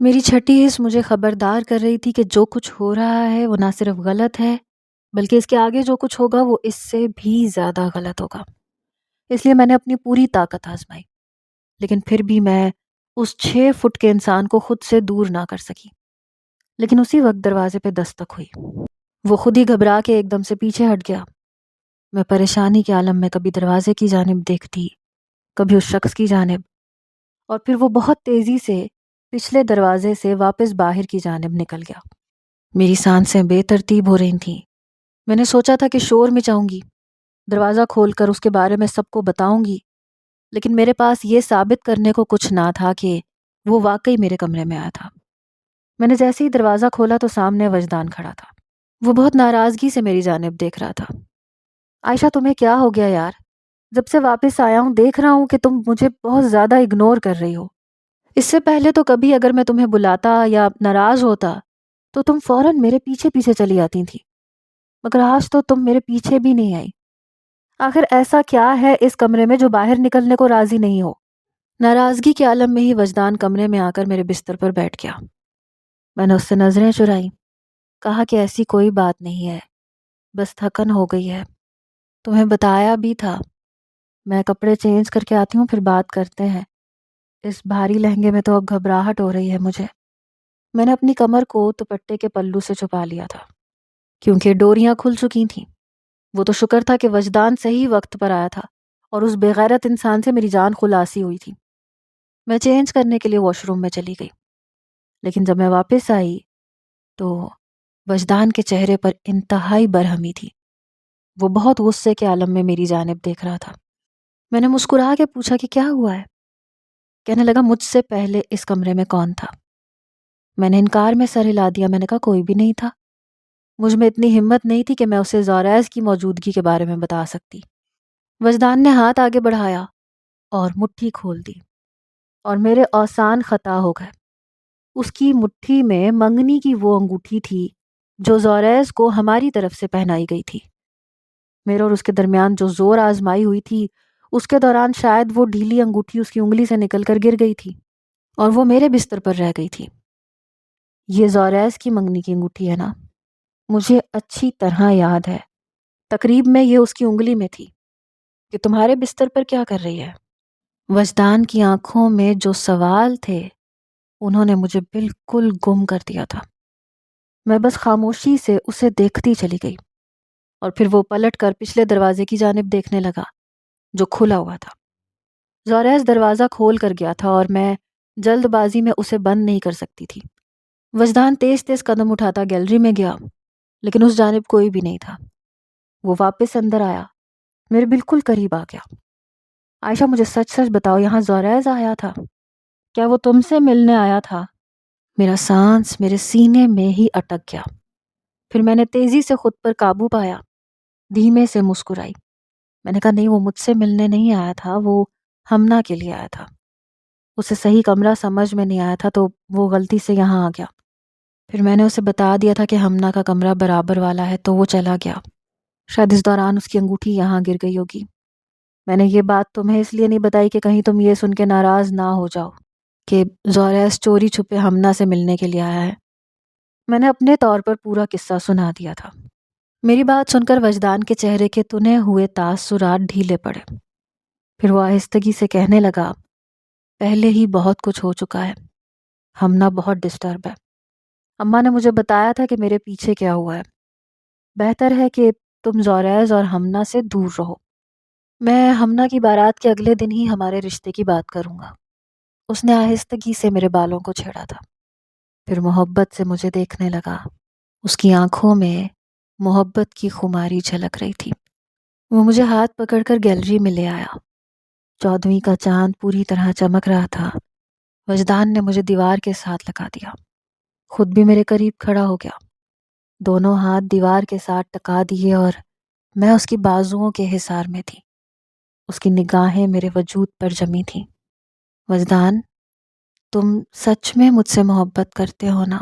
میری چھٹی حس مجھے خبردار کر رہی تھی کہ جو کچھ ہو رہا ہے وہ نہ صرف غلط ہے بلکہ اس کے آگے جو کچھ ہوگا وہ اس سے بھی زیادہ غلط ہوگا۔ اس لیے میں نے اپنی پوری طاقت آزمائی، لیکن پھر بھی میں اس 6 فٹ کے انسان کو خود سے دور نہ کر سکی۔ لیکن اسی وقت دروازے پہ دستک ہوئی۔ وہ خود ہی گھبرا کے ایک دم سے پیچھے ہٹ گیا۔ میں پریشانی کے عالم میں کبھی دروازے کی جانب دیکھتی، کبھی اس شخص کی جانب، اور پھر وہ بہت تیزی سے پچھلے دروازے سے واپس باہر کی جانب نکل گیا۔ میری سانسیں بے ترتیب ہو رہی تھیں۔ میں نے سوچا تھا کہ شور مچاؤں گی، دروازہ کھول کر اس کے بارے میں سب کو بتاؤں گی، لیکن میرے پاس یہ ثابت کرنے کو کچھ نہ تھا کہ وہ واقعی میرے کمرے میں آیا تھا۔ میں نے جیسے ہی دروازہ کھولا تو سامنے وجدان کھڑا تھا۔ وہ بہت ناراضگی سے میری جانب دیکھ رہا تھا۔ عائشہ، تمہیں کیا ہو گیا یار؟ جب سے واپس آیا ہوں دیکھ رہا ہوں کہ تم مجھے بہت زیادہ اگنور کر رہی ہو۔ اس سے پہلے تو کبھی اگر میں تمہیں بلاتا یا ناراض ہوتا تو تم فوراً میرے پیچھے پیچھے چلی آتی تھی، مگر آج تو تم میرے پیچھے بھی نہیں آئی۔ آخر ایسا کیا ہے اس کمرے میں جو باہر نکلنے کو راضی نہیں ہو؟ ناراضگی کے عالم میں ہی وجدان کمرے میں آ کر میرے بستر پر بیٹھ گیا۔ میں نے اس سے نظریں چرائیں، کہا کہ ایسی کوئی بات نہیں ہے، بس تھکن ہو گئی ہے۔ تمہیں بتایا بھی تھا، میں کپڑے چینج کر کے آتی ہوں پھر بات کرتے ہیں۔ اس بھاری لہنگے میں تو اب گھبراہٹ ہو رہی ہے مجھے۔ میں نے اپنی کمر کو دوپٹے کے پلو سے چھپا لیا تھا کیونکہ ڈوریاں کھل چکی تھیں۔ وہ تو شکر تھا کہ وجدان صحیح وقت پر آیا تھا اور اس بے غیرت انسان سے میری جان خلاصی ہوئی تھی۔ میں چینج کرنے کے لیے واش روم میں چلی گئی، لیکن جب میں واپس آئی تو وجدان کے چہرے پر انتہائی برہمی تھی۔ وہ بہت غصے کے عالم میں میری جانب دیکھ رہا تھا۔ میں نے مسکرا کے پوچھا کہ کیا ہوا ہے؟ کہنے لگا، مجھ سے پہلے اس کمرے میں کون تھا؟ میں نے انکار میں سر ہلا دیا۔ میں نے کہا کوئی بھی نہیں تھا۔ مجھ میں اتنی ہمت نہیں تھی کہ میں اسے زوریز کی موجودگی کے بارے میں بتا سکتی۔ وجدان نے ہاتھ آگے بڑھایا اور مٹھی کھول دی اور میرے اوسان خطا ہو گئے۔ اس کی مٹھی میں منگنی کی وہ انگوٹھی تھی جو زوریز کو ہماری طرف سے پہنائی گئی تھی۔ میرے اور اس کے درمیان جو زور آزمائی ہوئی تھی اس کے دوران شاید وہ ڈھیلی انگوٹھی اس کی انگلی سے نکل کر گر گئی تھی اور وہ میرے بستر پر رہ گئی تھی۔ یہ زوریز کی منگنی کی انگوٹھی ہے نا؟ مجھے اچھی طرح یاد ہے، تقریب میں یہ اس کی انگلی میں تھی۔ کہ تمہارے بستر پر کیا کر رہی ہے؟ وجدان کی آنکھوں میں جو سوال تھے انہوں نے مجھے بالکل گم کر دیا تھا۔ میں بس خاموشی سے اسے دیکھتی چلی گئی اور پھر وہ پلٹ کر پچھلے دروازے کی جانب دیکھنے لگا جو کھلا ہوا تھا۔ زوریز دروازہ کھول کر گیا تھا اور میں جلد بازی میں اسے بند نہیں کر سکتی تھی۔ وجدان تیز تیز قدم اٹھاتا گیلری میں گیا، لیکن اس جانب کوئی بھی نہیں تھا۔ وہ واپس اندر آیا، میرے بالکل قریب آ گیا۔ عائشہ، مجھے سچ سچ بتاؤ، یہاں زوریز آیا تھا؟ کیا وہ تم سے ملنے آیا تھا؟ میرا سانس میرے سینے میں ہی اٹک گیا۔ پھر میں نے تیزی سے خود پر قابو پایا، دھیمے سے مسکرائی۔ میں نے کہا نہیں، وہ مجھ سے ملنے نہیں آیا تھا، وہ ہمنا کے لیے آیا تھا۔ اسے صحیح کمرہ سمجھ میں نہیں آیا تھا تو وہ غلطی سے یہاں آ گیا۔ پھر میں نے اسے بتا دیا تھا کہ ہمنا کا کمرہ برابر والا ہے تو وہ چلا گیا۔ شاید اس دوران اس کی انگوٹھی یہاں گر گئی ہوگی۔ میں نے یہ بات تمہیں اس لیے نہیں بتائی کہ کہیں تم یہ سن کے ناراض نہ ہو جاؤ کہ زوریز چوری چھپے ہمنا سے ملنے کے لیے آیا ہے۔ میں نے اپنے طور پر پورا قصہ سنا دیا تھا۔ میری بات سن کر وجدان کے چہرے کے تنے ہوئے تاثرات ڈھیلے پڑے۔ پھر وہ آہستگی سے کہنے لگا، پہلے ہی بہت کچھ ہو چکا ہے، ہمنا بہت ڈسٹرب ہے۔ اماں نے مجھے بتایا تھا کہ میرے پیچھے کیا ہوا ہے۔ بہتر ہے کہ تم زوریز اور ہمنا سے دور رہو۔ میں ہمنا کی بارات کے اگلے دن ہی ہمارے رشتے کی بات کروں گا۔ اس نے آہستگی سے میرے بالوں کو چھیڑا تھا، پھر محبت سے مجھے دیکھنے لگا۔ اس کی آنکھوں میں محبت کی خماری جھلک رہی تھی۔ وہ مجھے ہاتھ پکڑ کر گیلری میں لے آیا۔ 14ویں کا چاند پوری طرح چمک رہا تھا۔ وجدان نے مجھے دیوار کے ساتھ لگا دیا، خود بھی میرے قریب کھڑا ہو گیا۔ دونوں ہاتھ دیوار کے ساتھ ٹکا دیے اور میں اس کی بازوؤں کے حصار میں تھی۔ اس کی نگاہیں میرے وجود پر جمی تھیں۔ وجدان، تم سچ میں مجھ سے محبت کرتے ہو نا؟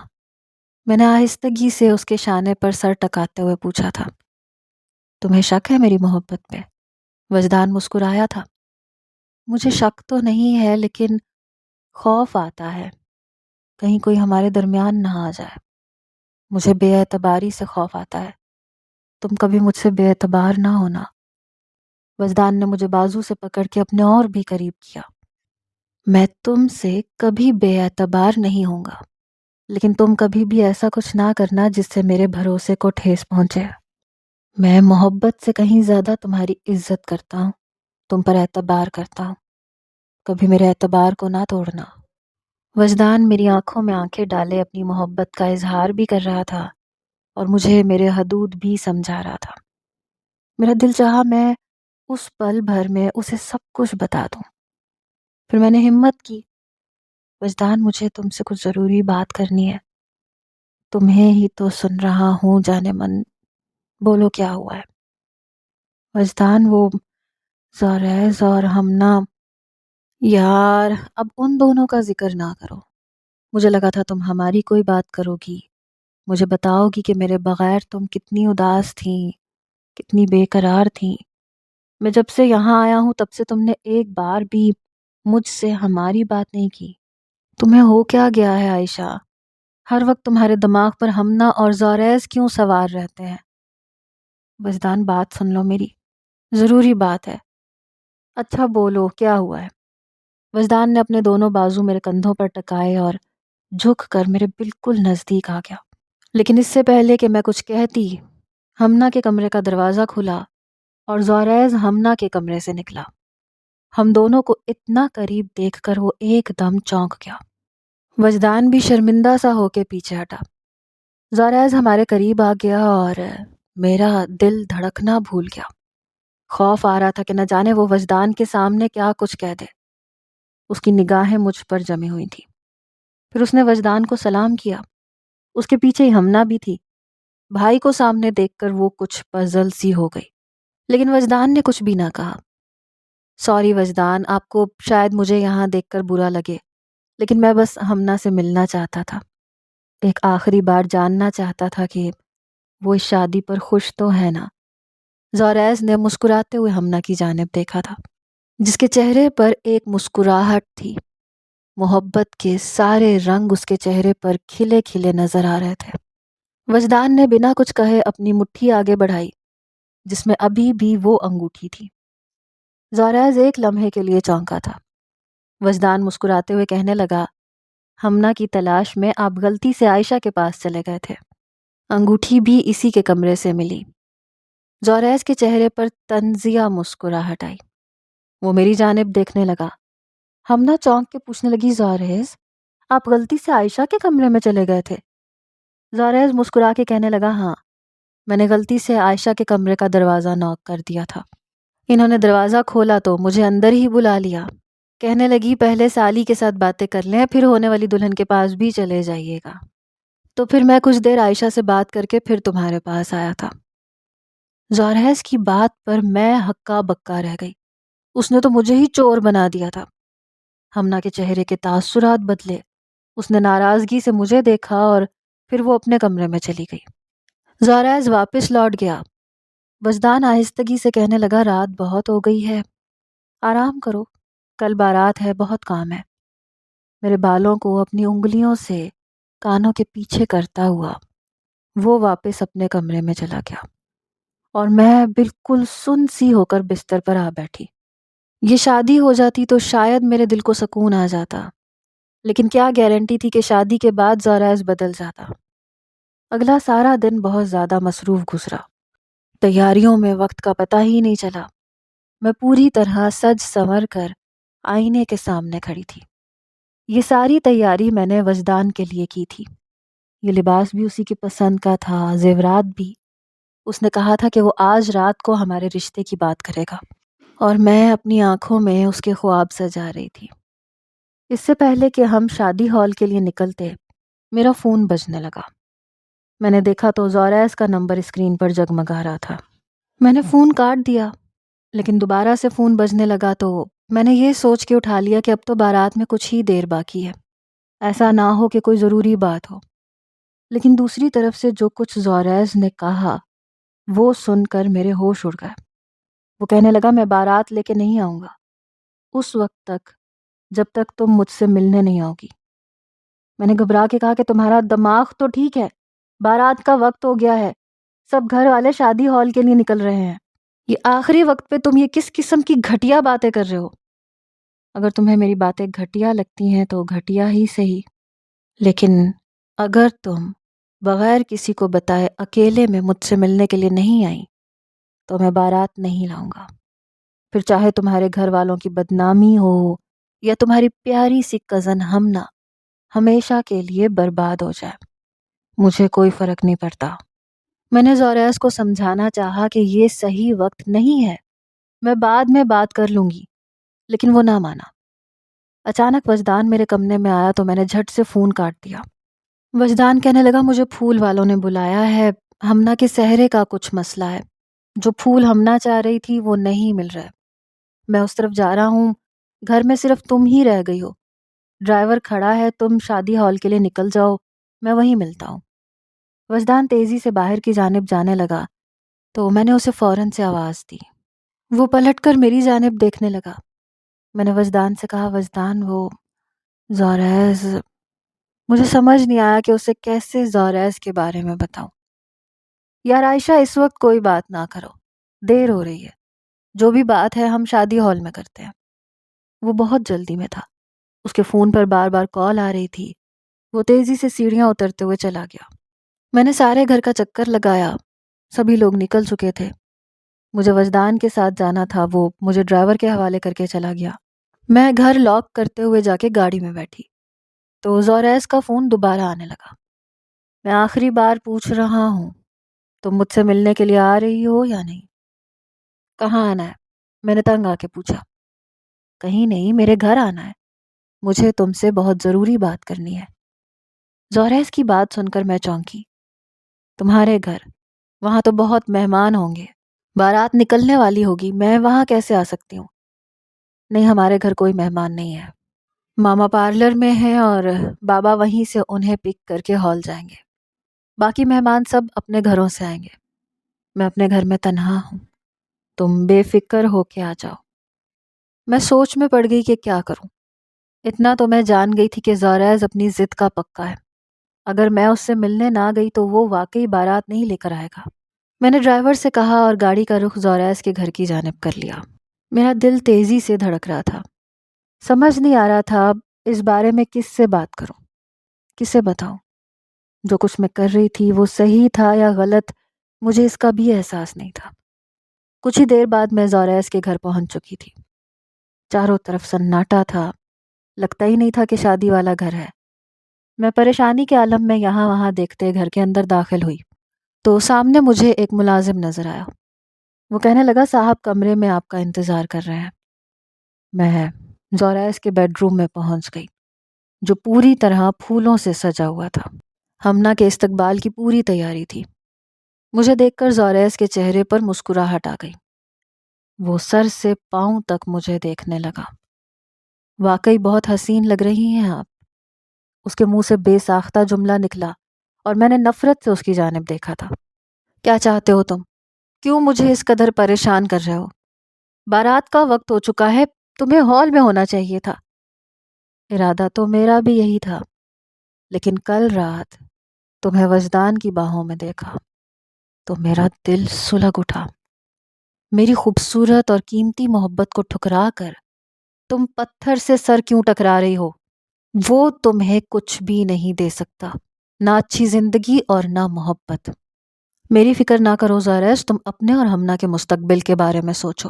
میں نے آہستگی سے اس کے شانے پر سر ٹکاتے ہوئے پوچھا تھا۔ تمہیں شک ہے میری محبت پہ؟ وجدان مسکرایا تھا۔ مجھے شک تو نہیں ہے لیکن خوف آتا ہے۔ کہیں کوئی ہمارے درمیان نہ آ جائے۔ مجھے بے اعتباری سے خوف آتا ہے۔ تم کبھی مجھ سے بے اعتبار نہ ہونا۔ وجدان نے مجھے بازو سے پکڑ کے اپنے اور بھی قریب کیا۔ میں تم سے کبھی بے اعتبار نہیں ہوں گا، لیکن تم کبھی بھی ایسا کچھ نہ کرنا جس سے میرے بھروسے کو ٹھیس پہنچے۔ میں محبت سے کہیں زیادہ تمہاری عزت کرتا ہوں، تم پر اعتبار کرتا ہوں۔ کبھی میرے اعتبار کو نہ توڑنا۔ وجدان میری آنکھوں میں آنکھیں ڈالے اپنی محبت کا اظہار بھی کر رہا تھا اور مجھے میرے حدود بھی سمجھا رہا تھا۔ میرا دل چاہا میں اس پل بھر میں اسے سب کچھ بتا دوں۔ پھر میں نے ہمت کی، وجدان مجھے تم سے کچھ ضروری بات کرنی ہے۔ تمہیں ہی تو سن رہا ہوں جانے من، بولو کیا ہوا ہے؟ وجدان وہ زوریز اور ہمنا، یار اب ان دونوں کا ذکر نہ کرو۔ مجھے لگا تھا تم ہماری کوئی بات کرو گی، مجھے بتاؤ گی کہ میرے بغیر تم کتنی اداس تھیں، کتنی بے قرار تھیں۔ میں جب سے یہاں آیا ہوں تب سے تم نے ایک بار بھی مجھ سے ہماری بات نہیں کی۔ تمہیں ہو کیا گیا ہے عائشہ؟ ہر وقت تمہارے دماغ پر ہمنا اور زوریز کیوں سوار رہتے ہیں؟ وجدان بات سن لو میری، ضروری بات ہے۔ اچھا بولو کیا ہوا ہے؟ وجدان نے اپنے دونوں بازو میرے کندھوں پر ٹکائے اور جھک کر میرے بالکل نزدیک آ گیا۔ لیکن اس سے پہلے کہ میں کچھ کہتی، ہمنا کے کمرے کا دروازہ کھلا اور زوریز ہمنا کے کمرے سے نکلا۔ ہم دونوں کو اتنا قریب دیکھ کر وہ ایک دم چونک گیا۔ وجدان بھی شرمندہ سا ہو کے پیچھے ہٹا۔ زوریز ہمارے قریب آ گیا اور میرا دل دھڑکنا بھول گیا۔ خوف آ رہا تھا کہ نہ جانے وہ وجدان کے سامنے کیا کچھ کہہ دے۔ اس کی نگاہیں مجھ پر جمی ہوئی تھی۔ پھر اس نے وجدان کو سلام کیا۔ اس کے پیچھے ہی ہمنا بھی تھی۔ بھائی کو سامنے دیکھ کر وہ کچھ پزل سی ہو گئی، لیکن وجدان نے کچھ بھی نہ کہا۔ سوری وجدان، آپ کو شاید مجھے یہاں دیکھ کر برا لگے، لیکن میں بس ہمنا سے ملنا چاہتا تھا۔ ایک آخری بار جاننا چاہتا تھا کہ وہ اس شادی پر خوش تو ہے نا۔ زوریز نے مسکراتے ہوئے ہمنا کی جانب دیکھا تھا، جس کے چہرے پر ایک مسکراہٹ تھی۔ محبت کے سارے رنگ اس کے چہرے پر کھلے کھلے نظر آ رہے تھے۔ وجدان نے بنا کچھ کہے اپنی مٹھی آگے بڑھائی جس میں ابھی بھی وہ انگوٹھی تھی۔ زوریز ایک لمحے کے لیے چونکا تھا۔ وجدان مسکراتے ہوئے کہنے لگا، ہمنا کی تلاش میں آپ غلطی سے عائشہ کے پاس چلے گئے تھے، انگوٹھی بھی اسی کے کمرے سے ملی۔ زوریز کے چہرے پر طنزیہ مسکراہٹ آئی۔ وہ میری جانب دیکھنے لگا۔ ہمنا چونک کے پوچھنے لگی، زوریز آپ غلطی سے عائشہ کے کمرے میں چلے گئے تھے؟ زوریز مسکرا کے کہنے لگا، ہاں، میں نے غلطی سے عائشہ کے کمرے کا دروازہ نوک کر دیا تھا۔ انہوں نے دروازہ کھولا تو مجھے اندر ہی بلا لیا۔ کہنے لگی پہلے سالی کے ساتھ باتیں کر لیں، پھر ہونے والی دلہن کے پاس بھی چلے جائیے گا۔ تو پھر میں کچھ دیر عائشہ سے بات کر کے پھر تمہارے پاس آیا تھا۔ زوریز کی بات پر میں ہکا بکا رہ گئی۔ اس نے تو مجھے ہی چور بنا دیا تھا۔ ہمنا کے چہرے کے تاثرات بدلے۔ اس نے ناراضگی سے مجھے دیکھا اور پھر وہ اپنے کمرے میں چلی گئی۔ زوریز واپس لوٹ گیا۔ وجدان آہستگی سے کہنے لگا، رات بہت ہو گئی ہے، آرام کرو، کل بارات ہے، بہت کام ہے۔ میرے بالوں کو اپنی انگلیوں سے کانوں کے پیچھے کرتا ہوا وہ واپس اپنے کمرے میں چلا گیا اور میں بالکل سن سی ہو کر بستر پر آ بیٹھی۔ یہ شادی ہو جاتی تو شاید میرے دل کو سکون آ جاتا، لیکن کیا گارنٹی تھی کہ شادی کے بعد زوریز بدل جاتا۔ اگلا سارا دن بہت زیادہ مصروف گزرا۔ تیاریوں میں وقت کا پتہ ہی نہیں چلا۔ میں پوری طرح سج سنور کر آئینے کے سامنے کھڑی تھی۔ یہ ساری تیاری میں نے وجدان کے لیے کی تھی۔ یہ لباس بھی اسی کی پسند کا تھا، زیورات بھی۔ اس نے کہا تھا کہ وہ آج رات کو ہمارے رشتے کی بات کرے گا اور میں اپنی آنکھوں میں اس کے خواب سجا رہی تھی۔ اس سے پہلے کہ ہم شادی ہال کے لیے نکلتے، میرا فون بجنے لگا۔ میں نے دیکھا تو زوریز کا نمبر اسکرین پر جگمگا رہا تھا۔ میں نے فون کاٹ دیا، لیکن دوبارہ سے فون بجنے لگا تو میں نے یہ سوچ کے اٹھا لیا کہ اب تو بارات میں کچھ ہی دیر باقی ہے، ایسا نہ ہو کہ کوئی ضروری بات ہو۔ لیکن دوسری طرف سے جو کچھ زوریز نے کہا وہ سن کر میرے ہوش اڑ گئے۔ وہ کہنے لگا، میں بارات لے کے نہیں آؤں گا اس وقت تک جب تک تم مجھ سے ملنے نہیں آؤ گی۔ میں نے گھبرا کے کہا کہ تمہارا دماغ تو ٹھیک ہے، بارات کا وقت ہو گیا ہے، سب گھر والے شادی ہال کے لیے نکل رہے ہیں، یہ آخری وقت پہ تم یہ کس قسم کی گھٹیا باتیں کر رہے ہو؟ اگر تمہیں میری باتیں گھٹیا لگتی ہیں تو گھٹیا ہی صحیح، لیکن اگر تم بغیر کسی کو بتائے اکیلے میں مجھ سے ملنے کے لیے نہیں آئیں تو میں بارات نہیں لاؤں گا، پھر چاہے تمہارے گھر والوں کی بدنامی ہو یا تمہاری پیاری سی کزن ہمنا ہمیشہ کے لیے برباد ہو جائے، مجھے کوئی فرق نہیں پڑتا۔ میں نے زوریس کو سمجھانا چاہا کہ یہ صحیح وقت نہیں ہے، میں بعد میں بات کر لوں گی، لیکن وہ نہ مانا۔ اچانک وجدان میرے کمرے میں آیا تو میں نے جھٹ سے فون کاٹ دیا۔ وجدان کہنے لگا مجھے پھول والوں نے بلایا ہے، ہمنا کے سہرے کا کچھ مسئلہ ہے، جو پھول ہمنا چاہ رہی تھی وہ نہیں مل رہے، میں اس طرف جا رہا ہوں، گھر میں صرف تم ہی رہ گئی ہو، ڈرائیور کھڑا ہے، تم شادی ہال کے لیے نکل جاؤ، میں وہیں ملتا ہوں۔ وجدان تیزی سے باہر کی جانب جانے لگا تو میں نے اسے فوراً سے آواز دی۔ وہ پلٹ کر میری جانب دیکھنے لگا۔ میں نے وجدان سے کہا وجدان وہ زوریس، مجھے سمجھ نہیں آیا کہ اسے کیسے زوریس کے بارے میں بتاؤں۔ یار عائشہ اس وقت کوئی بات نہ کرو، دیر ہو رہی ہے، جو بھی بات ہے ہم شادی ہال میں کرتے ہیں۔ وہ بہت جلدی میں تھا، اس کے فون پر بار بار کال آ رہی تھی، وہ تیزی سے سیڑھیاں اترتے ہوئے چلا گیا۔ میں نے سارے گھر کا چکر لگایا، سبھی لوگ نکل چکے تھے، مجھے وجدان کے ساتھ جانا تھا، وہ مجھے ڈرائیور کے حوالے کر کے چلا گیا۔ میں گھر لاک کرتے ہوئے جا کے گاڑی میں بیٹھی تو زوریس کا فون دوبارہ آنے لگا۔ میں آخری بار پوچھ رہا ہوں، تم مجھ سے ملنے کے لیے آ رہی ہو یا نہیں؟ کہاں آنا ہے؟ میں نے تنگ آ کے پوچھا۔ کہیں نہیں، میرے گھر آنا ہے، مجھے تم سے بہت ضروری بات کرنی ہے۔ زوریس کی بات سن کر میں چونکی۔ تمہارے گھر؟ وہاں تو بہت مہمان ہوں گے، بارات نکلنے والی ہوگی، میں وہاں کیسے آ سکتی ہوں؟ نہیں، ہمارے گھر کوئی مہمان نہیں ہے، ماما پارلر میں ہیں اور بابا وہیں سے انہیں پک کر کے ہال جائیں گے، باقی مہمان سب اپنے گھروں سے آئیں گے، میں اپنے گھر میں تنہا ہوں، تم بے فکر ہو کے آ جاؤ۔ میں سوچ میں پڑ گئی کہ کیا کروں۔ اتنا تو میں جان گئی تھی کہ زوریس اپنی ضد کا پکا ہے، اگر میں اس سے ملنے نہ گئی تو وہ واقعی بارات نہیں لے کر آئے گا۔ میں نے ڈرائیور سے کہا اور گاڑی کا رخ زوریس کے گھر کی جانب کر لیا۔ میرا دل تیزی سے دھڑک رہا تھا، سمجھ نہیں آ رہا تھا اب اس بارے میں کس سے بات کروں، کسے بتاؤں۔ جو کچھ میں کر رہی تھی وہ صحیح تھا یا غلط، مجھے اس کا بھی احساس نہیں تھا۔ کچھ ہی دیر بعد میں زوریس کے گھر پہنچ چکی تھی، چاروں طرف سناٹا تھا، لگتا ہی نہیں تھا کہ شادی والا گھر ہے۔ میں پریشانی کے عالم میں یہاں وہاں دیکھتے گھر کے اندر داخل ہوئی تو سامنے مجھے ایک ملازم نظر آیا۔ وہ کہنے لگا صاحب کمرے میں آپ کا انتظار کر رہے ہیں۔ میں زوریس کے بیڈ روم میں پہنچ گئی جو پوری طرح پھولوں سے سجا ہوا تھا، ہمنا کے استقبال کی پوری تیاری تھی۔ مجھے دیکھ کر زوریس کے چہرے پر مسکراہٹ آ گئی، وہ سر سے پاؤں تک مجھے دیکھنے لگا۔ واقعی بہت حسین لگ رہی ہیں آپ، اس کے منہ سے بے ساختہ جملہ نکلا اور میں نے نفرت سے اس کی جانب دیکھا تھا۔ کیا چاہتے ہو تم؟ کیوں مجھے اس قدر پریشان کر رہے ہو؟ بارات کا وقت ہو چکا ہے، تمہیں ہال میں ہونا چاہیے تھا۔ ارادہ تو میرا بھی یہی تھا، لیکن کل رات تمہیں وجدان کی باہوں میں دیکھا تو میرا دل سلگ اٹھا۔ میری خوبصورت اور قیمتی محبت کو ٹھکرا کر تم پتھر سے سر کیوں ٹکرا رہی ہو؟ وہ تمہیں کچھ بھی نہیں دے سکتا، نہ اچھی زندگی اور نہ محبت۔ میری فکر نہ کرو زوریس، تم اپنے اور ہمنا کے مستقبل کے بارے میں سوچو۔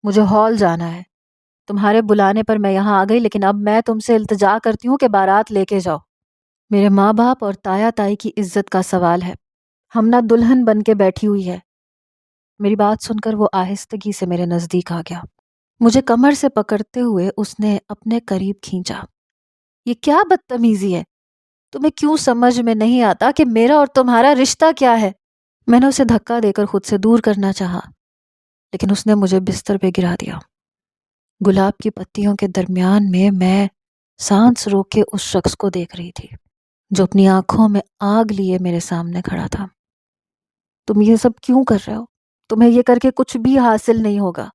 مجھے ہال جانا ہے، تمہارے بلانے پر میں یہاں آ گئی، لیکن اب میں تم سے التجا کرتی ہوں کہ بارات لے کے جاؤ۔ میرے ماں باپ اور تایا تائی کی عزت کا سوال ہے، ہمنا دلہن بن کے بیٹھی ہوئی ہے۔ میری بات سن کر وہ آہستگی سے میرے نزدیک آ گیا، مجھے کمر سے پکڑتے ہوئے اس نے اپنے قریب کھینچا۔ یہ کیا بدتمیزی ہے؟ تمہیں کیوں سمجھ میں نہیں آتا کہ میرا اور تمہارا رشتہ کیا ہے؟ میں نے اسے دھکا دے کر خود سے دور کرنا چاہا، لیکن اس نے مجھے بستر پہ گرا دیا۔ گلاب کی پتیوں کے درمیان میں سانس روک کے اس شخص کو دیکھ رہی تھی جو اپنی آنکھوں میں آگ لیے میرے سامنے کھڑا تھا۔ تم یہ سب کیوں کر رہے ہو؟ تمہیں یہ کر کے کچھ بھی حاصل نہیں ہوگا،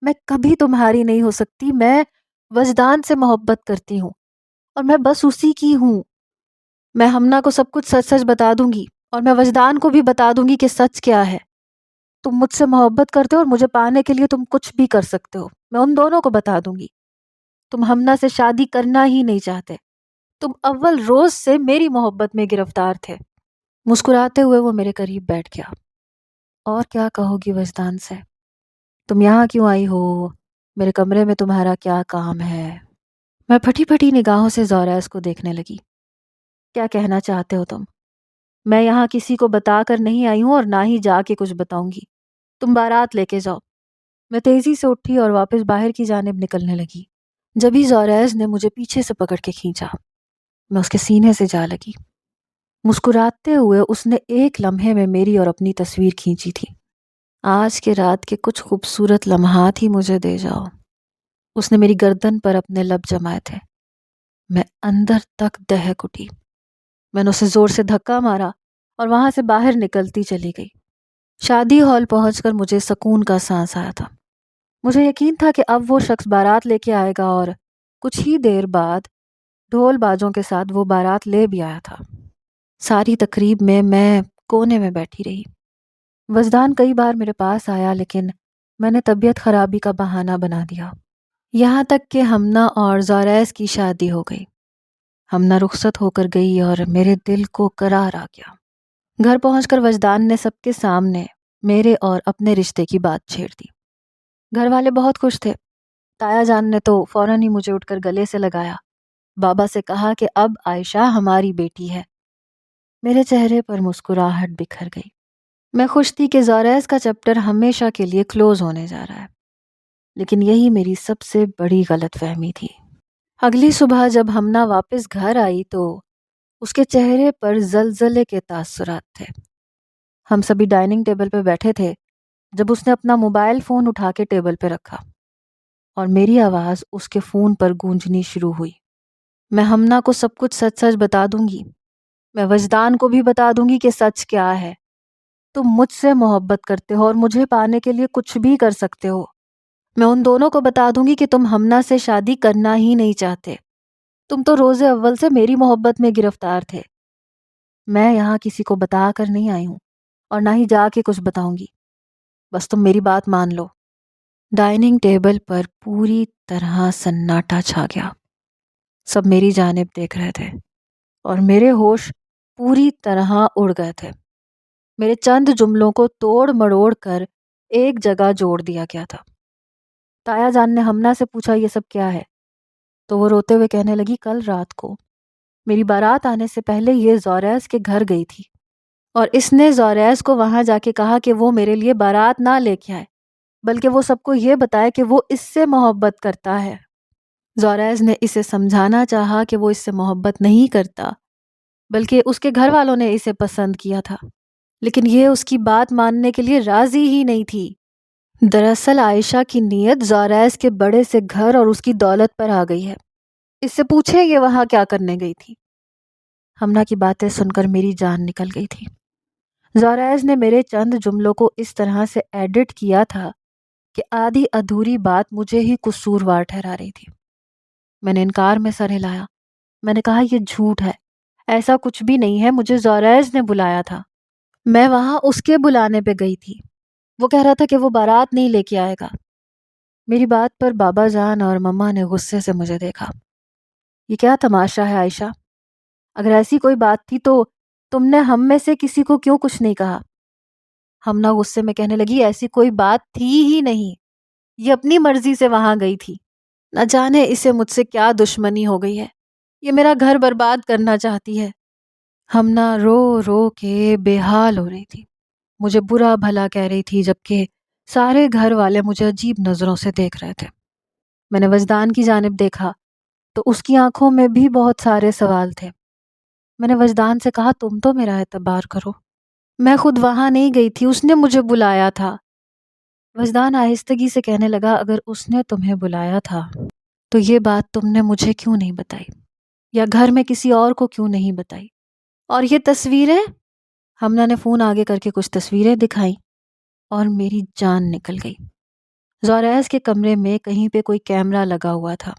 میں کبھی تمہاری نہیں ہو سکتی، میں وجدان سے محبت کرتی ہوں اور میں بس اسی کی ہوں۔ میں ہمنا کو سب کچھ سچ سچ بتا دوں گی، اور میں وجدان کو بھی بتا دوں گی کہ سچ کیا ہے۔ تم مجھ سے محبت کرتے ہو اور مجھے پانے کے لیے تم کچھ بھی کر سکتے ہو، میں ان دونوں کو بتا دوں گی۔ تم ہمنا سے شادی کرنا ہی نہیں چاہتے، تم اول روز سے میری محبت میں گرفتار تھے۔ مسکراتے ہوئے وہ میرے قریب بیٹھ گیا۔ اور کیا کہو گی وجدان سے؟ تم یہاں کیوں آئی ہو؟ میرے کمرے میں تمہارا کیا کام ہے؟ میں پھٹی پھٹی نگاہوں سے زوریس کو دیکھنے لگی۔ کیا کہنا چاہتے ہو تم؟ میں یہاں کسی کو بتا کر نہیں آئی ہوں اور نہ ہی جا کے کچھ بتاؤں گی۔ تم بارات لے کے جاؤ۔ میں تیزی سے اٹھی اور واپس باہر کی جانب نکلنے لگی۔ جبھی زوریس نے مجھے پیچھے سے پکڑ کے کھینچا، میں اس کے سینے سے جا لگی۔ مسکراتے ہوئے اس نے ایک لمحے میں میری اور اپنی تصویر کھینچی تھی۔ آج کے رات کے کچھ خوبصورت لمحات ہی مجھے دے جاؤ۔ اس نے میری گردن پر اپنے لب جمائے تھے۔ میں اندر تک دہک اٹھی۔ میں نے اسے زور سے دھکا مارا اور وہاں سے باہر نکلتی چلی گئی۔ شادی ہال پہنچ کر مجھے سکون کا سانس آیا تھا۔ مجھے یقین تھا کہ اب وہ شخص بارات لے کے آئے گا، اور کچھ ہی دیر بعد ڈھول باجوں کے ساتھ وہ بارات لے بھی آیا تھا۔ ساری تقریب میں کونے میں بیٹھی رہی۔ وجدان کئی بار میرے پاس آیا، لیکن میں نے طبیعت خرابی کا بہانہ بنا دیا۔ یہاں تک کہ ہمنا اور زوریس کی شادی ہو گئی۔ ہمنا رخصت ہو کر گئی اور میرے دل کو قرار آ گیا۔ گھر پہنچ کر وجدان نے سب کے سامنے میرے اور اپنے رشتے کی بات چھیڑ دی۔ گھر والے بہت خوش تھے۔ تایا جان نے تو فوراً ہی مجھے اٹھ کر گلے سے لگایا، بابا سے کہا کہ اب عائشہ ہماری بیٹی ہے۔ میرے چہرے پر مسکراہٹ بکھر گئی۔ میں خوش تھی کہ زوریس کا چیپٹر ہمیشہ کے لیے کلوز ہونے جا رہا ہے، لیکن یہی میری سب سے بڑی غلط فہمی تھی۔ اگلی صبح جب ہمنا واپس گھر آئی تو اس کے چہرے پر زلزلے کے تاثرات تھے۔ ہم سبھی ڈائننگ ٹیبل پہ بیٹھے تھے جب اس نے اپنا موبائل فون اٹھا کے ٹیبل پہ رکھا اور میری آواز اس کے فون پر گونجنی شروع ہوئی۔ میں ہمنا کو سب کچھ سچ سچ بتا دوں گی، میں وجدان کو بھی بتا دوں گی کہ سچ کیا ہے۔ تم مجھ سے محبت کرتے ہو اور مجھے پانے کے لیے کچھ بھی کر سکتے ہو۔ میں ان دونوں کو بتا دوں گی کہ تم ہمنا سے شادی کرنا ہی نہیں چاہتے، تم تو روز اول سے میری محبت میں گرفتار تھے۔ میں یہاں کسی کو بتا کر نہیں آئی ہوں اور نہ ہی جا کے کچھ بتاؤں گی، بس تم میری بات مان لو۔ ڈائننگ ٹیبل پر پوری طرح سناٹا چھا گیا۔ سب میری جانب دیکھ رہے تھے اور میرے ہوش پوری طرح اڑ گئے تھے۔ میرے چند جملوں کو توڑ مڑوڑ کر ایک جگہ جوڑ دیا گیا تھا۔ تایا جان نے ہمنا سے پوچھا یہ سب کیا ہے، تو وہ روتے ہوئے کہنے لگی کل رات کو میری بارات آنے سے پہلے یہ زوریس کے گھر گئی تھی اور اس نے زوریس کو وہاں جا کے کہا کہ وہ میرے لیے بارات نہ لے کے آئے، بلکہ وہ سب کو یہ بتائے کہ وہ اس سے محبت کرتا ہے۔ زوریس نے اسے سمجھانا چاہا کہ وہ اس سے محبت نہیں کرتا، بلکہ اس کے گھر والوں نے اسے پسند کیا تھا، لیکن یہ اس کی بات ماننے کے لیے راضی ہی نہیں تھی۔ دراصل عائشہ کی نیت زوریس کے بڑے سے گھر اور اس کی دولت پر آ گئی ہے۔ اس سے پوچھے یہ وہاں کیا کرنے گئی تھی۔ ہمنا کی باتیں سن کر میری جان نکل گئی تھی۔ زوریس نے میرے چند جملوں کو اس طرح سے ایڈٹ کیا تھا کہ آدھی ادھوری بات مجھے ہی قصوروار ٹھہرا رہی تھی۔ میں نے انکار میں سر ہلایا۔ میں نے کہا یہ جھوٹ ہے، ایسا کچھ بھی نہیں ہے، مجھے زوریس نے بلایا تھا، میں وہاں اس کے بلانے پہ گئی تھی، وہ کہہ رہا تھا کہ وہ بارات نہیں لے کے آئے گا۔ میری بات پر بابا جان اور مما نے غصے سے مجھے دیکھا۔ یہ کیا تماشا ہے عائشہ؟ اگر ایسی کوئی بات تھی تو تم نے ہم میں سے کسی کو کیوں کچھ نہیں کہا؟ ہمنا غصے میں کہنے لگی ایسی کوئی بات تھی ہی نہیں، یہ اپنی مرضی سے وہاں گئی تھی، نہ جانے اسے مجھ سے کیا دشمنی ہو گئی ہے، یہ میرا گھر برباد کرنا چاہتی ہے۔ ہمنا رو رو کے بے حال ہو رہی تھی، مجھے برا بھلا کہہ رہی تھی، جبکہ سارے گھر والے مجھے عجیب نظروں سے دیکھ رہے تھے۔ میں نے وجدان کی جانب دیکھا تو اس کی آنکھوں میں بھی بہت سارے سوال تھے۔ میں نے وجدان سے کہا تم تو میرا اعتبار کرو، میں خود وہاں نہیں گئی تھی، اس نے مجھے بلایا تھا۔ وجدان آہستگی سے کہنے لگا اگر اس نے تمہیں بلایا تھا تو یہ بات تم نے مجھے کیوں نہیں بتائی، یا گھر میں کسی اور کو کیوں نہیں بتائی؟ اور یہ تصویریں؟ ہمنا نے فون آگے کر کے کچھ تصویریں دکھائیں اور میری جان نکل گئی۔ زوریس کے کمرے میں کہیں پہ کوئی کیمرہ لگا ہوا تھا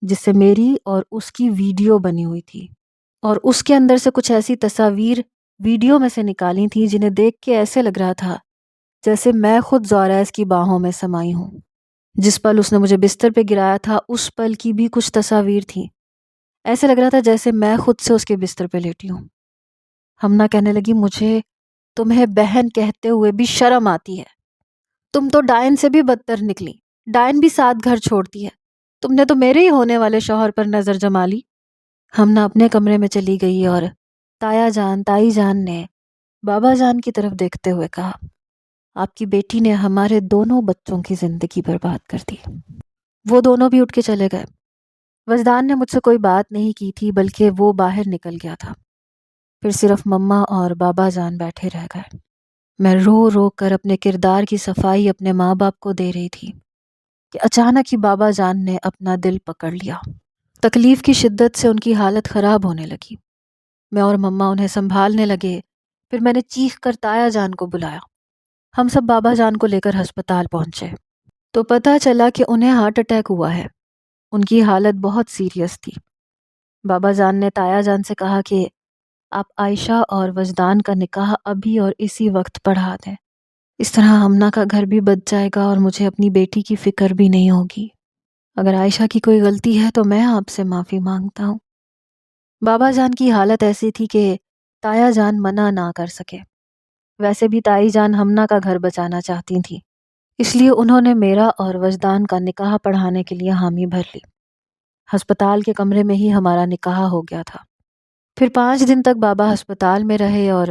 جس سے میری اور اس کی ویڈیو بنی ہوئی تھی۔ اور اس کے اندر سے کچھ ایسی تصاویر ویڈیو میں سے نکالی تھیں جنہیں دیکھ کے ایسے لگ رہا تھا جیسے میں خود زوریز کی باہوں میں سمائی ہوں۔ جس پل اس نے مجھے بستر پہ گرایا تھا اس پل کی بھی کچھ تصاویر تھیں۔ ایسے لگ رہا تھا جیسے میں خود سے اس کے بستر پہ لیٹی ہوں۔ ہمنا کہنے لگی، مجھے تمہیں بہن کہتے ہوئے بھی شرم آتی ہے۔ تم تو ڈائن سے بھی بدتر نکلی۔ ڈائن بھی ساتھ گھر چھوڑتی ہے، تم نے تو میرے ہی ہونے والے شوہر پر نظر جما لی۔ ہمنا اپنے کمرے میں چلی گئی اور تائی جان نے بابا جان کی طرف دیکھتے ہوئے کہا، آپ کی بیٹی نے ہمارے دونوں بچوں کی زندگی برباد کر دی۔ وہ دونوں بھی اٹھ کے چلے گئے۔ وجدان نے مجھ سے کوئی بات نہیں کی تھی بلکہ وہ باہر نکل گیا تھا۔ پھر صرف مما اور بابا جان بیٹھے رہ گئے۔ میں رو رو کر اپنے کردار کی صفائی اپنے ماں باپ کو دے رہی تھی کہ اچانک ہی بابا جان نے اپنا دل پکڑ لیا۔ تکلیف کی شدت سے ان کی حالت خراب ہونے لگی۔ میں اور مما انہیں سنبھالنے لگے۔ پھر میں نے چیخ کر تایا جان کو بلایا۔ ہم سب بابا جان کو لے کر ہسپتال پہنچے تو پتہ چلا کہ انہیں ہارٹ اٹیک ہوا ہے۔ ان کی حالت بہت سیریس تھی۔ بابا جان نے تایا جان سے کہا کہ آپ عائشہ اور وجدان کا نکاح ابھی اور اسی وقت پڑھا دیں، اس طرح ہمنا کا گھر بھی بچ جائے گا اور مجھے اپنی بیٹی کی فکر بھی نہیں ہوگی۔ اگر عائشہ کی کوئی غلطی ہے تو میں آپ سے معافی مانگتا ہوں۔ بابا جان کی حالت ایسی تھی کہ تایا جان منع نہ کر سکے۔ ویسے بھی تائی جان ہمنا کا گھر بچانا چاہتی تھیں، اس لیے انہوں نے میرا اور وجدان کا نکاح پڑھانے کے لیے حامی بھر لی۔ ہسپتال کے کمرے میں ہی ہمارا نکاح ہو گیا تھا۔ پھر 5 دن تک بابا ہسپتال میں رہے اور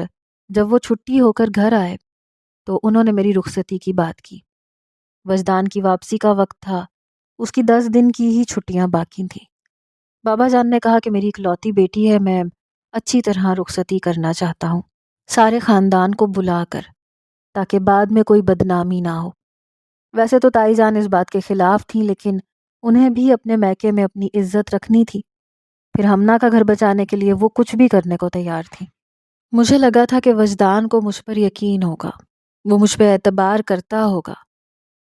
جب وہ چھٹی ہو کر گھر آئے تو انہوں نے میری رخصتی کی بات کی۔ وجدان کی واپسی کا وقت تھا، اس کی 10 دن کی ہی چھٹیاں باقی تھیں۔ بابا جان نے کہا کہ میری اکلوتی بیٹی ہے، میں اچھی طرح رخصتی کرنا چاہتا ہوں، سارے خاندان کو بلا کر، تاکہ بعد میں کوئی بدنامی نہ ہو۔ ویسے تو تائی جان اس بات کے خلاف تھیں، لیکن انہیں بھی اپنے میکے میں اپنی عزت رکھنی تھی۔ پھر ہمنا کا گھر بچانے کے لیے وہ کچھ بھی کرنے کو تیار تھی۔ مجھے لگا تھا کہ وجدان کو مجھ پر یقین ہوگا، وہ مجھ پہ اعتبار کرتا ہوگا،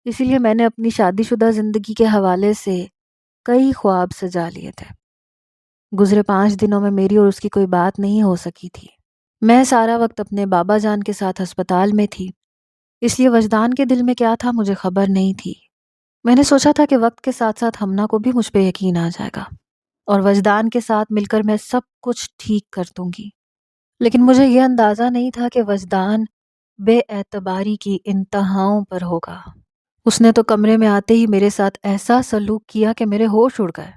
اسی لیے میں نے اپنی شادی شدہ زندگی کے حوالے سے کئی خواب سجا لیے تھے۔ گزرے 5 دنوں میں میری اور اس کی کوئی بات نہیں ہو سکی تھی۔ میں سارا وقت اپنے بابا جان کے ساتھ ہسپتال میں تھی، اس لیے وجدان کے دل میں کیا تھا مجھے خبر نہیں تھی۔ میں نے سوچا تھا کہ وقت کے ساتھ ساتھ ہمنا کو بھی مجھ پہ یقین آ جائے گا اور وجدان کے ساتھ مل کر میں سب کچھ ٹھیک کر دوں گی۔ لیکن مجھے یہ اندازہ نہیں تھا کہ وجدان بے اعتباری کی انتہاؤں پر ہوگا۔ اس نے تو کمرے میں آتے ہی میرے ساتھ ایسا سلوک کیا کہ میرے ہوش اڑ گئے۔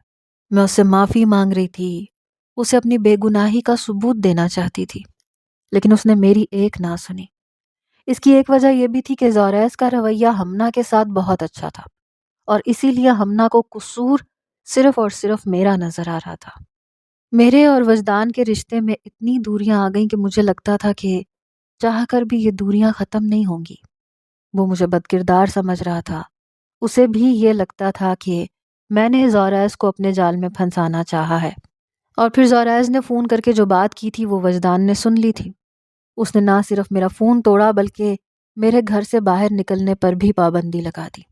میں اس سے معافی مانگ رہی تھی، اسے اپنی بے گناہی کا ثبوت دینا چاہتی تھی، لیکن اس نے میری ایک نہ سنی۔ اس کی ایک وجہ یہ بھی تھی کہ زوریز کا رویہ ہمنا کے ساتھ بہت اچھا تھا اور اسی لیے ہمنا کو قصور صرف اور صرف میرا نظر آ رہا تھا۔ میرے اور وجدان کے رشتے میں اتنی دوریاں آ گئیں کہ مجھے لگتا تھا کہ چاہ کر بھی یہ دوریاں ختم نہیں ہوں گی۔ وہ مجھے بد کردار سمجھ رہا تھا، اسے بھی یہ لگتا تھا کہ میں نے زوریز کو اپنے جال میں پھنسانا چاہا ہے۔ اور پھر زوریز نے فون کر کے جو بات کی تھی وہ وجدان نے سن لی تھی۔ اس نے نہ صرف میرا فون توڑا بلکہ میرے گھر سے باہر نکلنے پر بھی پابندی لگا دی۔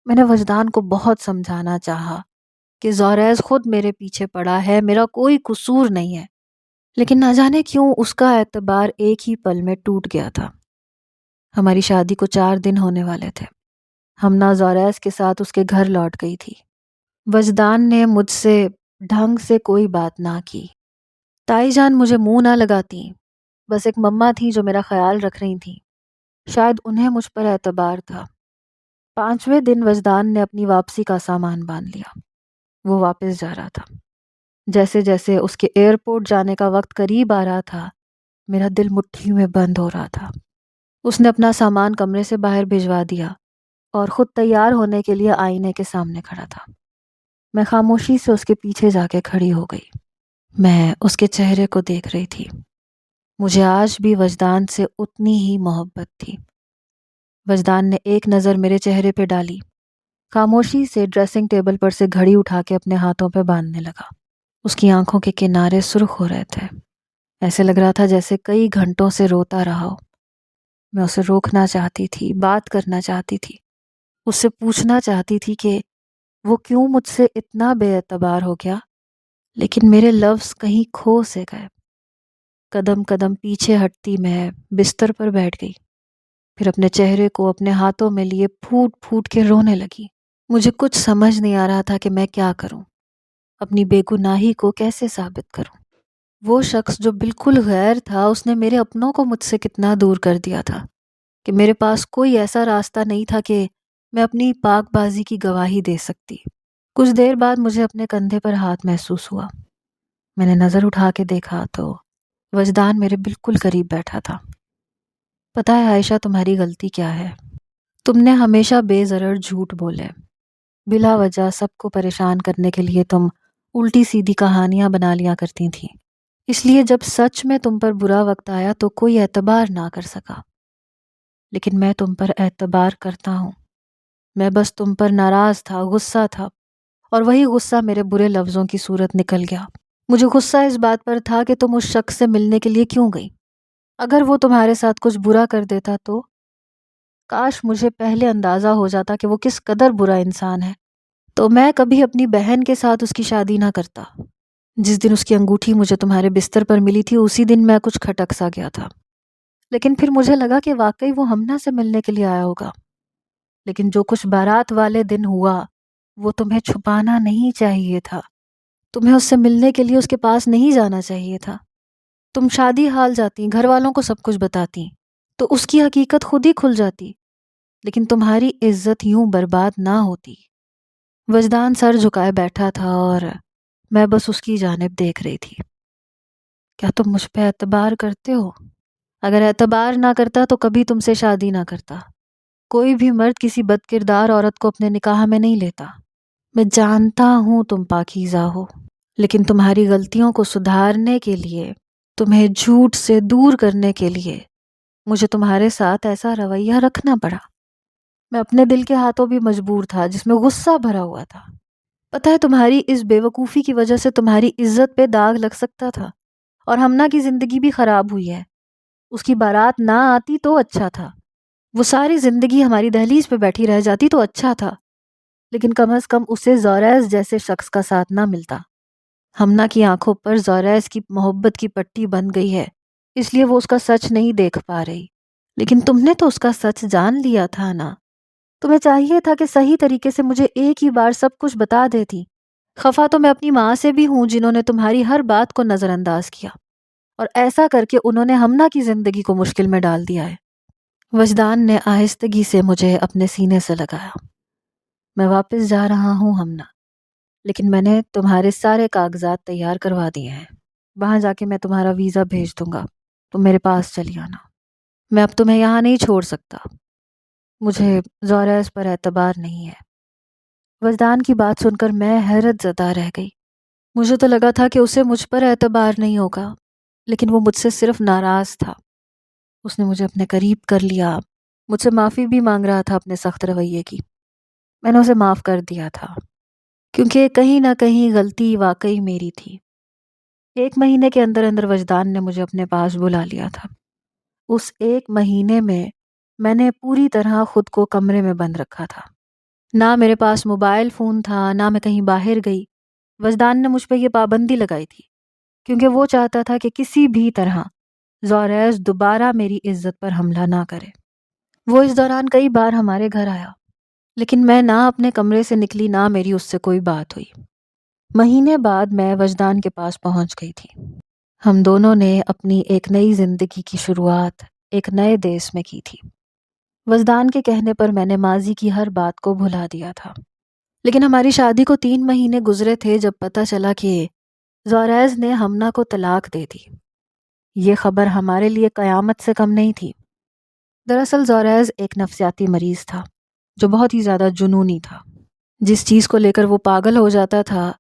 میں نے وجدان کو بہت سمجھانا چاہا کہ زوریز خود میرے پیچھے پڑا ہے، میرا کوئی قصور نہیں ہے، لیکن نہ جانے کیوں اس کا اعتبار ایک ہی پل میں ٹوٹ گیا تھا۔ ہماری شادی کو 4 دن ہونے والے تھے۔ ہمنا زوریز کے ساتھ اس کے گھر لوٹ گئی تھی۔ وجدان نے مجھ سے ڈھنگ سے کوئی بات نہ کی۔ تائی جان مجھے منہ نہ لگاتی، بس ایک مما تھی جو میرا خیال رکھ رہی تھیں، شاید انہیں مجھ پر اعتبار تھا۔ 5ویں دن وجدان نے اپنی واپسی کا سامان باندھ لیا۔ وہ واپس جا رہا تھا۔ جیسے جیسے اس کے ایئرپورٹ جانے کا وقت قریب آ رہا تھا، میرا دل مٹھی میں بند ہو رہا تھا۔ اس نے اپنا سامان کمرے سے باہر بھجوا دیا اور خود تیار ہونے کے لیے آئینے کے سامنے کھڑا تھا۔ میں خاموشی سے اس کے پیچھے جا کے کھڑی ہو گئی۔ میں اس کے چہرے کو دیکھ رہی تھی۔ مجھے آج بھی وجدان سے اتنی ہی محبت تھی۔ وجدان نے ایک نظر میرے چہرے پہ ڈالی، خاموشی سے ڈریسنگ ٹیبل پر سے گھڑی اٹھا کے اپنے ہاتھوں پہ باندھنے لگا۔ اس کی آنکھوں کے کنارے سرخ ہو رہے تھے، ایسے لگ رہا تھا جیسے کئی گھنٹوں سے روتا رہا ہو۔ میں اسے روکنا چاہتی تھی، بات کرنا چاہتی تھی، اس سے پوچھنا چاہتی تھی کہ وہ کیوں مجھ سے اتنا بے اعتبار ہو گیا، لیکن میرے لفظ کہیں کھو سے گئے۔ قدم قدم پیچھے ہٹتی میں بستر پر بیٹھ گئی، پھر اپنے چہرے کو اپنے ہاتھوں میں لیے پھوٹ پھوٹ کے رونے لگی۔ مجھے کچھ سمجھ نہیں آ رہا تھا کہ میں کیا کروں، اپنی بے گناہی کو کیسے ثابت کروں۔ وہ شخص جو بالکل غیر تھا، اس نے میرے اپنوں کو مجھ سے کتنا دور کر دیا تھا کہ میرے پاس کوئی ایسا راستہ نہیں تھا کہ میں اپنی پاک بازی کی گواہی دے سکتی۔ کچھ دیر بعد مجھے اپنے کندھے پر ہاتھ محسوس ہوا۔ میں نے نظر اٹھا کے دیکھا تو وجدان میرے بالکل قریب بیٹھا تھا۔ پتہ ہے عائشہ، تمہاری غلطی کیا ہے؟ تم نے ہمیشہ بے ضرر جھوٹ بولے، بلا وجہ سب کو پریشان کرنے کے لیے تم الٹی سیدھی کہانیاں بنا لیا کرتی تھی۔ اس لیے جب سچ میں تم پر برا وقت آیا تو کوئی اعتبار نہ کر سکا۔ لیکن میں تم پر اعتبار کرتا ہوں۔ میں بس تم پر ناراض تھا، غصہ تھا، اور وہی غصہ میرے برے لفظوں کی صورت نکل گیا۔ مجھے غصہ اس بات پر تھا کہ تم اس شخص سے ملنے کے لیے کیوں گئی؟ اگر وہ تمہارے ساتھ کچھ برا کر دیتا تو کاش مجھے پہلے اندازہ ہو جاتا کہ وہ کس قدر برا انسان ہے، تو میں کبھی اپنی بہن کے ساتھ اس کی شادی نہ کرتا۔ جس دن اس کی انگوٹھی مجھے تمہارے بستر پر ملی تھی، اسی دن میں کچھ کھٹک سا گیا تھا۔ لیکن پھر مجھے لگا کہ واقعی وہ ہمنا سے ملنے کے لیے آیا ہوگا۔ لیکن جو کچھ بارات والے دن ہوا وہ تمہیں چھپانا نہیں چاہیے تھا۔ تمہیں اس سے ملنے کے لیے اس کے پاس نہیں جانا چاہیے تھا۔ تم شادی حال جاتی، گھر والوں کو سب کچھ بتاتی تو اس کی حقیقت خود ہی کھل جاتی، لیکن تمہاری عزت یوں برباد نہ ہوتی۔ وجدان سر جھکائے بیٹھا تھا اور میں بس اس کی جانب دیکھ رہی تھی۔ کیا تم مجھ پہ اعتبار کرتے ہو؟ اگر اعتبار نہ کرتا تو کبھی تم سے شادی نہ کرتا۔ کوئی بھی مرد کسی بد کردار عورت کو اپنے نکاح میں نہیں لیتا۔ میں جانتا ہوں تم پاکیزہ ہو، لیکن تمہاری غلطیوں کو سدھارنے کے لیے، تمہیں جھوٹ سے دور کرنے کے لیے مجھے تمہارے ساتھ ایسا رویہ رکھنا پڑا۔ میں اپنے دل کے ہاتھوں بھی مجبور تھا جس میں غصہ بھرا ہوا تھا۔ پتہ ہے تمہاری اس بے وقوفی کی وجہ سے تمہاری عزت پہ داغ لگ سکتا تھا، اور ہمنا کی زندگی بھی خراب ہوئی ہے۔ اس کی بارات نہ آتی تو اچھا تھا، وہ ساری زندگی ہماری دہلیز پہ بیٹھی رہ جاتی تو اچھا تھا، لیکن کم از کم اسے زوریز جیسے شخص کا ساتھ نہ ملتا۔ ہمنا کی آنکھوں پر زوریز کی محبت کی پٹی بن گئی ہے، اس لیے وہ اس کا سچ نہیں دیکھ پا رہی۔ لیکن تم نے تو اس کا سچ جان لیا تھا نا۔ تمہیں چاہیے تھا کہ صحیح طریقے سے مجھے ایک ہی بار سب کچھ بتا دیتی۔ خفا تو میں اپنی ماں سے بھی ہوں جنہوں نے تمہاری ہر بات کو نظر انداز کیا، اور ایسا کر کے انہوں نے ہمنا کی زندگی کو مشکل میں ڈال دیا ہے۔ وجدان نے آہستگی سے مجھے اپنے سینے سے لگایا۔ میں واپس جا رہا ہوں ہمنا، لیکن میں نے تمہارے سارے کاغذات تیار کروا دیے ہیں۔ وہاں جا کے میں تمہارا ویزا بھیج دوں گا، تم میرے پاس چلی آنا۔ میں اب تمہیں یہاں نہیں چھوڑ سکتا، مجھے زوریز پر اعتبار نہیں ہے۔ وجدان کی بات سن کر میں حیرت زدہ رہ گئی۔ مجھے تو لگا تھا کہ اسے مجھ پر اعتبار نہیں ہوگا، لیکن وہ مجھ سے صرف ناراض تھا۔ اس نے مجھے اپنے قریب کر لیا، مجھ سے معافی بھی مانگ رہا تھا اپنے سخت رویے کی۔ میں نے اسے معاف کر دیا تھا، کیونکہ کہیں نہ کہیں غلطی واقعی میری تھی۔ 1 مہینے کے اندر اندر وجدان نے مجھے اپنے پاس بلا لیا تھا۔ اس 1 مہینے میں نے پوری طرح خود کو کمرے میں بند رکھا تھا۔ نہ میرے پاس موبائل فون تھا، نہ میں کہیں باہر گئی۔ وجدان نے مجھ پہ یہ پابندی لگائی تھی کیونکہ وہ چاہتا تھا کہ کسی بھی طرح زوریز دوبارہ میری عزت پر حملہ نہ کرے۔ وہ اس دوران کئی بار ہمارے گھر آیا، لیکن میں نہ اپنے کمرے سے نکلی، نہ میری اس سے کوئی بات ہوئی۔ مہینے بعد میں وجدان کے پاس پہنچ گئی تھی۔ ہم دونوں نے اپنی ایک نئی زندگی کی شروعات ایک نئے دیس میں کی تھی۔ وجدان کے کہنے پر میں نے ماضی کی ہر بات کو بھلا دیا تھا، لیکن ہماری شادی کو 3 مہینے گزرے تھے جب پتہ چلا کہ زوریز نے ہمنا کو طلاق دے دی۔ یہ خبر ہمارے لیے قیامت سے کم نہیں تھی۔ دراصل زوریز ایک نفسیاتی مریض تھا جو بہت ہی زیادہ جنونی تھا۔ جس چیز کو لے کر وہ پاگل ہو جاتا تھا،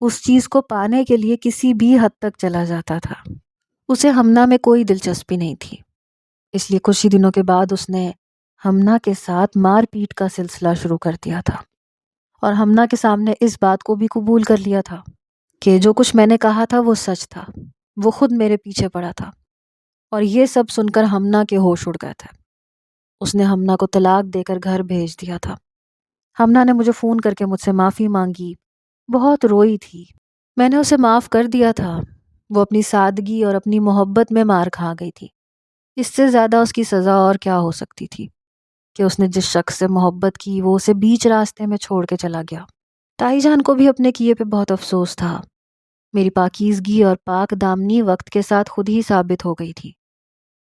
اس چیز کو پانے کے لیے کسی بھی حد تک چلا جاتا تھا۔ اسے ہمنا میں کوئی دلچسپی نہیں تھی، اس لیے کچھ ہی دنوں کے بعد اس نے ہمنا کے ساتھ مار پیٹ کا سلسلہ شروع کر دیا تھا، اور ہمنا کے سامنے اس بات کو بھی قبول کر لیا تھا کہ جو کچھ میں نے کہا تھا وہ سچ تھا۔ وہ خود میرے پیچھے پڑا تھا، اور یہ سب سن کر ہمنا کے ہوش اڑ گئے تھے۔ اس نے ہمنا کو طلاق دے کر گھر بھیج دیا تھا۔ ہمنا نے مجھے فون کر کے مجھ سے معافی مانگی، بہت روئی تھی، میں نے اسے معاف کر دیا تھا۔ وہ اپنی سادگی اور اپنی محبت میں مار کھا گئی تھی۔ اس سے زیادہ اس کی سزا اور کیا ہو سکتی تھی کہ اس نے جس شخص سے محبت کی وہ اسے بیچ راستے میں چھوڑ کے چلا گیا۔ تائی جان کو بھی اپنے کیے پہ بہت افسوس تھا۔ میری پاکیزگی اور پاک دامنی وقت کے ساتھ خود ہی ثابت ہو گئی تھی۔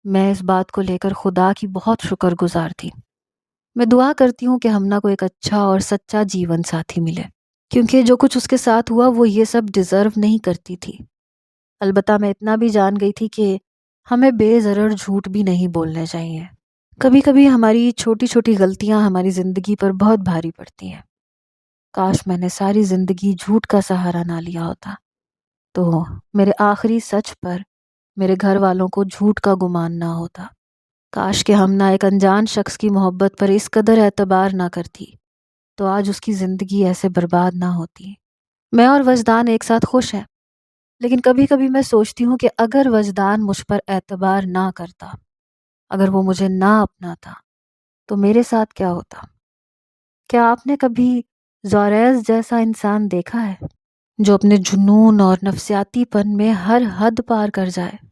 میں اس بات کو لے کر خدا کی بہت شکر گزار تھی۔ میں دعا کرتی ہوں کہ ہمنا کو ایک اچھا اور سچا جیون ساتھی ملے، کیونکہ جو کچھ اس کے ساتھ ہوا وہ یہ سب ڈیزرو نہیں کرتی تھی۔ البتہ میں اتنا بھی جان گئی تھی کہ ہمیں بے ضرر جھوٹ بھی نہیں بولنے چاہیے۔ کبھی کبھی ہماری چھوٹی چھوٹی غلطیاں ہماری زندگی پر بہت بھاری پڑتی ہیں۔ کاش میں نے ساری زندگی جھوٹ کا سہارا نہ لیا ہوتا، تو میرے آخری سچ پر میرے گھر والوں کو جھوٹ کا گمان نہ ہوتا۔ کاش کہ ہم نہ ایک انجان شخص کی محبت پر اس قدر اعتبار نہ کرتی، تو آج اس کی زندگی ایسے برباد نہ ہوتی۔ میں اور وجدان ایک ساتھ خوش ہیں، لیکن کبھی کبھی میں سوچتی ہوں کہ اگر وجدان مجھ پر اعتبار نہ کرتا، اگر وہ مجھے نہ اپناتا، تو میرے ساتھ کیا ہوتا؟ کیا آپ نے کبھی زوریز جیسا انسان دیکھا ہے جو اپنے جنون اور نفسیاتی پن میں ہر حد پار کر جائے؟